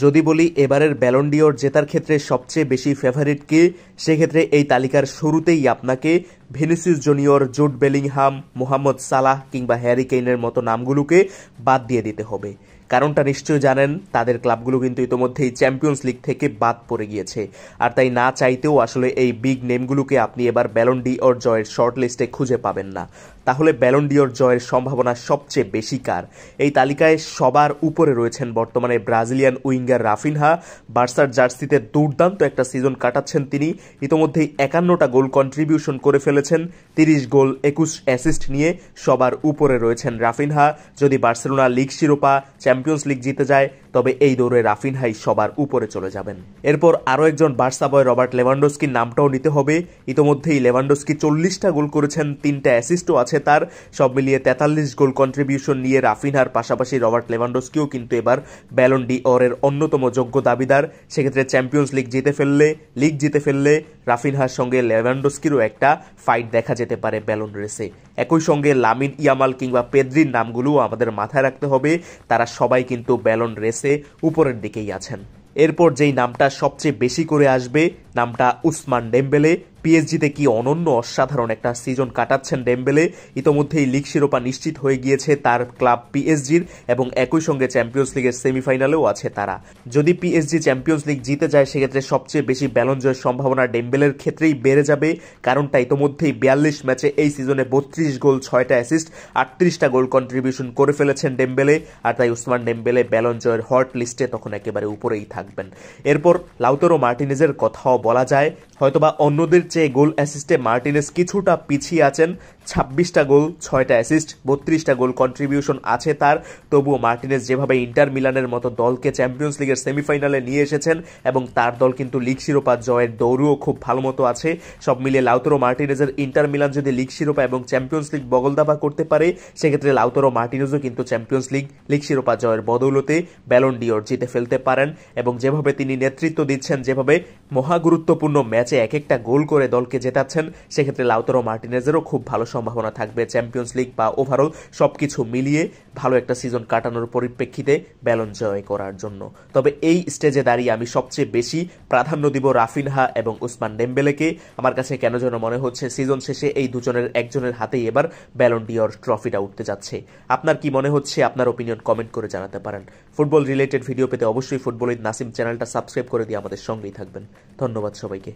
যদি বলি এবারের ব্যালন ডিওর জেতার ক্ষেত্রে সবচেয়ে বেশি ফেভারিট কে, সেক্ষেত্রে এই তালিকার শুরুতেই আপনাকে Vinicius Junior, Jude Bellingham, Mohamed Salah কিংবা হ্যারি কেইনের মতো নামগুলোকে বাদ দিয়ে দিতে হবে। কারণটা নিশ্চয়ই জানেন, তাদের ক্লাবগুলো কিন্তু ইতোমধ্যেই চ্যাম্পিয়ন্স লিগ থেকে বাদ পড়ে গিয়েছে, আর তাই না চাইতেও আসলে এই বিগ নেমগুলোকে আপনি এবার ব্যালন ডিওর জয়ের শর্ট লিস্টে খুঁজে পাবেন না। তাহলে ব্যালন ডিওর জয়ের সম্ভাবনা সবচেয়ে বেশি কার? এই তালিকায় সবার উপরে রয়েছেন বর্তমানে ব্রাজিলিয়ান উইঙ্গার রাফিনহা। বার্সার জার্সিতে দুর্দান্ত একটা সিজন কাটাচ্ছেন তিনি, ইতোমধ্যেই 51টা গোল কন্ট্রিবিউশন করে ফেলেছেন, 30 গোল 21 অ্যাসিস্ট নিয়ে সবার উপরে রয়েছেন রাফিনহা। যদি বার্সেলোনা লিগ শিরোপা, চ্যাম্পিয়ন্স লিগ জিতে যায়, তবে এই দৌড়ে রাফিনহাই সবার উপরে চলে যাবেন। এরপর আরও একজন বার্সা বয় রবার্ট লেভানডস্কির নামটাও নিতে হবে। ইতোমধ্যেই লেভানডস্কি 40টা গোল করেছেন, 3টা অ্যাসিস্টও আছে তার, সব মিলিয়ে 43 গোল কন্ট্রিবিউশন নিয়ে রাফিনহার পাশাপাশি রবার্ট লেভানডস্কিও কিন্তু এবার ব্যালন ডিওরের অন্যতম যোগ্য দাবিদার। সেক্ষেত্রে চ্যাম্পিয়ন্স লিগ জিতে ফেললে রাফিনহার সঙ্গে লেভানডস্কিরও একটা ফাইট দেখা যেতে পারে ব্যালন রেসে। একই সঙ্গে লামিন ইয়ামাল কিংবা পেদ্রির নামগুলোও আমাদের মাথায় রাখতে হবে, তারা সবাই কিন্তু ব্যালন রেসে উপরের দিকেই আছেন। এরপর যেই নামটা সবচেয়ে বেশি করে আসবে, নামটা উসমান ডেম্বেলে। পিএসজিতে কি অনন্য অসাধারণ একটা সিজন কাটাচ্ছেন ডেম্বেলে। ইতোমধ্যেই লিগ শিরোপা নিশ্চিত হয়ে গিয়েছে তার ক্লাব পিএসজির, এবং একই সঙ্গে চ্যাম্পিয়ন্স লিগের সেমিফাইনালেও আছে তারা। যদি পিএসজি চ্যাম্পিয়ন্স লিগ জিতে যায়, সেক্ষেত্রে সবচেয়ে বেশি ব্যালন জয়ের সম্ভাবনা ডেম্বেলের ক্ষেত্রেই বেড়ে যাবে। কারণটা ইতোমধ্যেই 42 ম্যাচে এই সিজনে 32 গোল, 6টা অ্যাসিস্ট, 38টা গোল কন্ট্রিবিউশন করে ফেলেছেন ডেম্বেলে, আর তাই উসমান ডেম্বেলে ব্যালন জয়ের হট লিস্টে তখন একেবারে উপরেই থাকবেন। এরপর লাউতারো মার্টিনেজের কথাও বলা যায়, হয়তোবা অন্যদের চেয়ে গোল অ্যাসিস্টে মার্টিনেজ কিছুটা পিছিয়ে আছেন। 26টা গোল, 6টা অ্যাসিস্ট, 32টা গোল কন্ট্রিবিউশন আছে তার। তবুও মার্টিনেজ যেভাবে ইন্টার মিলানের মতো দলকে চ্যাম্পিয়ন্স লিগের সেমিফাইনালে নিয়ে এসেছেন, এবং তার দল কিন্তু লিগ শিরোপা জয়ের দৌড়েও খুব ভালো মতো আছে। সব মিলিয়ে লাউতারো মার্টিনেজের ইন্টার মিলান যদি লিগ শিরোপা এবং চ্যাম্পিয়ন্স লিগ বগলদাবা করতে পারে, সেক্ষেত্রে লাউতারো মার্টিনেজও কিন্তু চ্যাম্পিয়ন্স লিগ শিরোপা জয়ের বদৌলতে ব্যালন ডিওর জিতে ফেলতে পারেন। এবং যেভাবে তিনি নেতৃত্ব দিচ্ছেন, যেভাবে মহাগুরুত্বপূর্ণ ম্যাচে এক একটা গোল করে দলকে জেতাচ্ছেন, সেক্ষেত্রে লাউতারো মার্টিনেজেরও খুব ভালো সম্ভাবনা থাকবে চ্যাম্পিয়ন্স লিগ বা ওভারঅল সবকিছু মিলিয়ে ভালো একটা সিজন কাটানোর পরিপ্রেক্ষিতে ব্যালন জয় করার জন্য। তবে এই স্টেজে দাঁড়িয়ে আমি সবচেয়ে বেশি প্রাধান্য দিব রাফিনহা এবং উসমান ডেম্বেলেকে। আমার কাছে কেন যেন মনে হচ্ছে সিজন শেষে এই দুজনের একজনের হাতেই এবার ব্যালন ডিওর ট্রফিটা উঠতে যাচ্ছে। আপনার কি মনে হচ্ছে? আপনার ওপিনিয়ন কমেন্ট করে জানাতে পারেন। ফুটবল রিলেটেড ভিডিও পেতে অবশ্যই ফুটবল উইথ নাসিম চ্যানেলটা সাবস্ক্রাইব করে দিয়ে আমাদের সঙ্গেই থাকবেন। ধন্যবাদ সবাইকে।